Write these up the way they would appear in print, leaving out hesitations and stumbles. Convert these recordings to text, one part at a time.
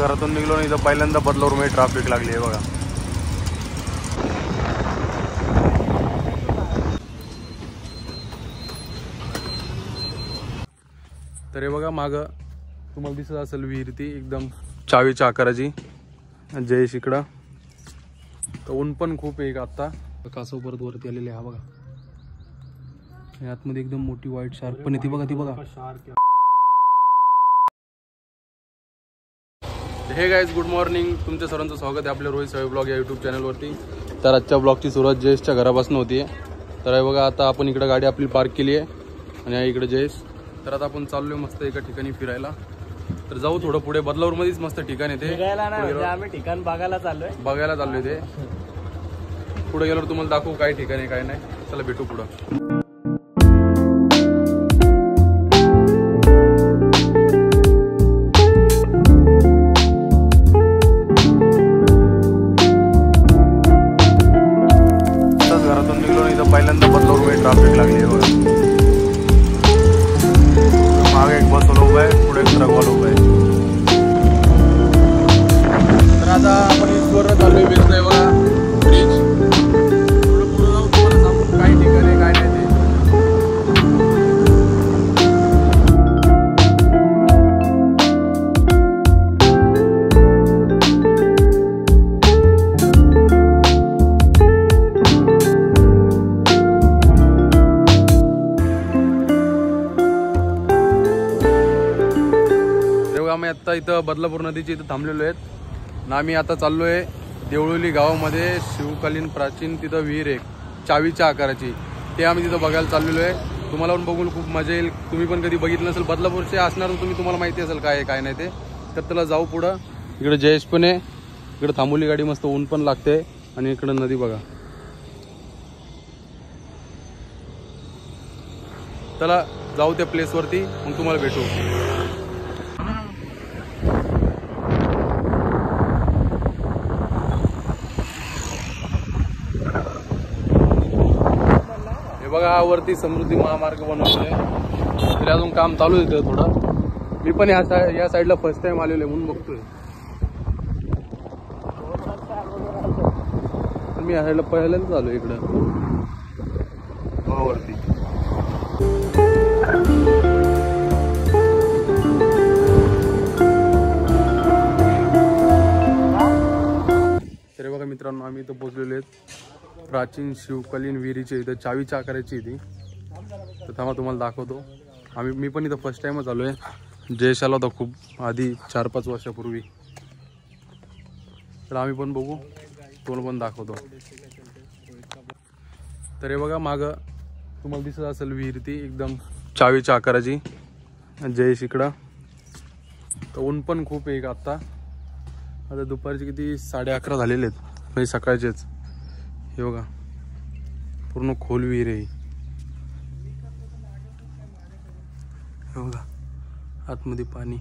घरातून निघलो आणि इथं पहिल्यांदा बदलापूरमध्ये ट्रॅफिक लागली आहे बघा. तर हे बघा मागं तुम्हाला दिसत असेल विहीर, ती एकदम चावीच्या आकाराची. जयेश इकडं. तर ऊन पण खूप आहे आता. कासव परत वरती आलेले हा बघा. आतमध्ये एकदम मोठी व्हाईट शार्क पण येते बघा, ती बघा. हे गाईज, गुड मॉर्निंग. तुमच्या सर्वांचं स्वागत आहे आपल्या रोहित साहेब ब्लॉग या यूट्यूब चॅनलवरती. तर आजच्या ब्लॉगची सुरुवात जयेशच्या घरापासून होती. तर हे बघा, आता आपण इकडे गाडी आपली पार्क केली आहे आणि इकडे जयेश. तर आता आपण चाललोय मस्त एका ठिकाणी फिरायला. तर जाऊ थोडं पुढे, बदलापूरमध्येच मस्त ठिकाण आहे ते. आम्ही ठिकाण बघायला चाललोय ते. पुढे गेल्यावर तुम्हाला दाखवू काय ठिकाणी काय नाही. चला भेटू पुढं. घरातून निघलो आणि इथं पहिल्यांदा बदलापूरमध्ये ट्रॅफिक लागली आहे बघा. मागे एक बसवाला उभा आहे, पुढे एक ट्रकवाला उभा आहे. तर आता आपण इथवर चालू आहे बघा ब्रिज. थोडं पुढं जाऊ, तुम्हाला सांगू काय ठिकाण आहे काय नाही ते. आम्ही आता इथं बदलापूर नदीच्या इथं थांबलेलो आहेत ना. आम्ही आता चाललोय देवळोली गावामध्ये. शिवकालीन प्राचीन तिथं विहीर आहे चावीच्या आकाराची, ते आम्ही तिथं बघायला चाललेलो आहे. तुम्हाला पण बघून खूप मजा येईल. तुम्ही पण कधी बघितलं नसेल, बदलापूरचे असणार तर तुम्हाला माहिती असेल काय आहे काय नाही ते. तर त्याला जाऊ पुढं. इकडे जयेश पण आहे, इकडे थांबवली गाडी, मस्त ऊन पण लागते आणि इकडे नदी बघा. चला जाऊ त्या प्लेसवरती, मग तुम्हाला भेटू. बघा वरती समृद्धी महामार्ग बनवलेला आहे, तरी अजून काम चालू आहे थोडं. मी पण या साईडला फर्स्ट टाइम आलेलो आहे म्हणून बघतोय. मी या साईडला पहिल्यांदाच आलो इकडं वरती. तरी बघा मित्रांनो, आम्ही इथं पोहोचलेलो आहेत प्राचीन शिवकालीन विहिरीची. इथं चावीच्या आकाराची ती. तर थांबा तुम्हाला दाखवतो. मी पण इथं फर्स्ट टाइमच आलो आहे. जयेश आला होता खूप आधी, 4-5 वर्षापूर्वी. तर आम्ही पण बघू, तुम्हाला पण दाखवतो. तर हे बघा मागं तुम्हाला दिसत असेल विहीर, ती एकदम चावीच्या आकाराची. जयेश इकडं. तर ऊन पण खूप आहे आता. आता दुपारचे किती 11:30 झालेले आहेत, म्हणजे सकाळचेच. हे बघा पूर्ण खोल विहीर आहे. हे बघा आतमध्ये पाणी.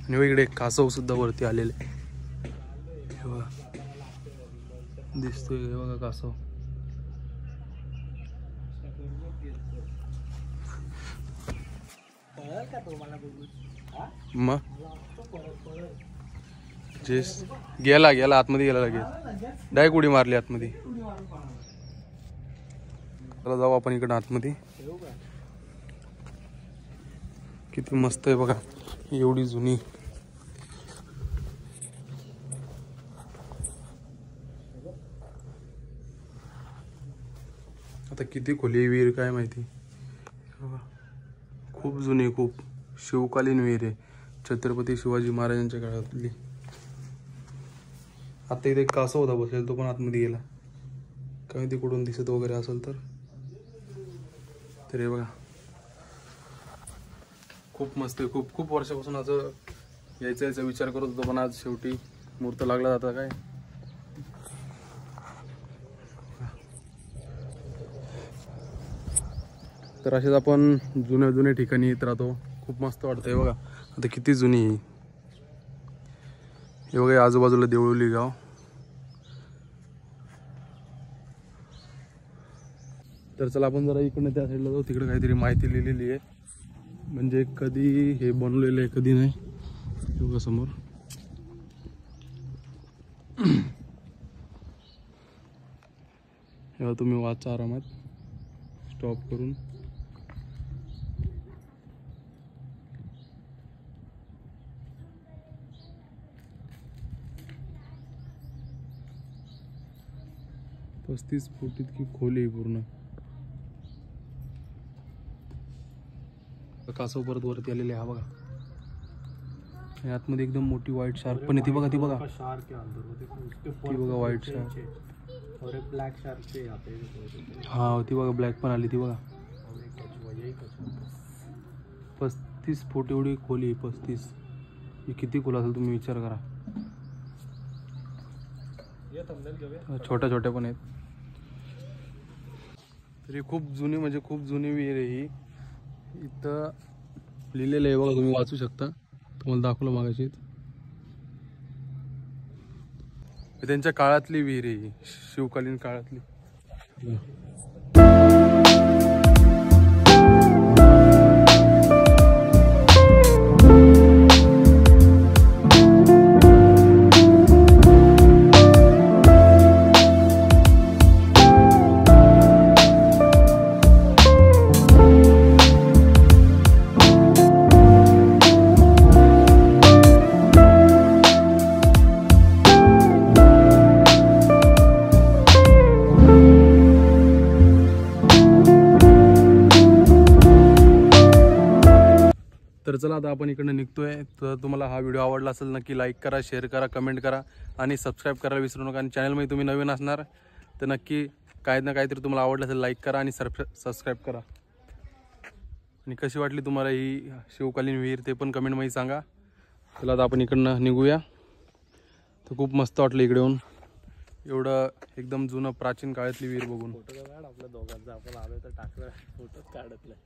आणि इकडे कासव सुद्धा वरती आलेले. हे बघा दिसतोय, हे बघा कासव. मग जेस गेला आतमध्ये गेला लगेच, डायरेक्ट उडी मारली आतमध्ये. चला जाऊ आपण इकडे आतमध्ये. किती मस्त आहे बघा, एवढी जुनी. आता किती खोली विहीर काय माहिती. खूप जुनी, खूप शिवकालीन विहीर आहे, छत्रपती शिवाजी महाराजांच्या काळातली. आता इथे एक कासव होता बसेल, तो पण आतमध्ये गेला. काय माहिती कुठून दिसत वगैरे असेल तर. हे बघा खूप मस्त आहे. खूप वर्षापासून असं यायचा विचार करत होतो, पण आज शेवटी मुहूर्त लागला जाता काय. तर असेच आपण जुन्या ठिकाणी येत राहतो. खूप मस्त वाटतंय बघा. आता किती जुनी आहे हे बघा. आजूबाजूला देवळोली गाव. तर चला आपण जरा इकडनं त्या साईडला जाऊ. तिकडे काहीतरी माहिती लिहिलेली आहे. म्हणजे कधी हे बनवलेलं आहे कधी नाही. बघा समोर तेव्हा तुम्ही वाचा आरामात स्टॉप करून. पस्तीस फूट इतकी खोली आहे पूर्ण. कासव परत वरती आलेले हा बघा. आणि आतमध्ये एकदम मोठी व्हाईट शार्क पण आहे ती बघा. ती बघा व्हाईट शार्क और ब्लैक शार्क से हा ती बघा ब्लॅक पण आली ती बघा. 35 फूट एवढी खोली 35. ही किती खोल असेल तुम्ही विचार करा. छोट्या छोट्या पण आहेत. तरी खूप जुनी म्हणजे खूप जुनी विहीर आहे ही. इथं लिहिलेलं आहे बघा तुम्ही वाचू शकता. तुम्हाला दाखवलं मागाशी. त्यांच्या काळातली विहीर आहे ही शिवकालीन काळातली. तर चला आता आपण इकडनं निघतोय. तर तुम्हाला हा व्हिडिओ आवडला असेल नक्की लाईक करा, शेअर करा, कमेंट करा आणि सबस्क्राईब करायला विसरू नका. आणि चॅनलमध्ये तुम्ही नवीन असणार तर नक्की काही ना काहीतरी तुम्हाला आवडलं असेल लाईक करा आणि सबस्क्राईब करा. आणि कशी वाटली तुम्हाला ही शिवकालीन विहीर ते पण कमेंटमध्ये सांगा. चला आता आपण इकडनं निघूया. तर खूप मस्त वाटलं इकडे येऊन. एवढं एकदम जुनं प्राचीन काळातली विहीर बघून. फोटो काढ आपल्या दोघांचा. आपण आलो तर टाकलं फोटोच काढत नाही.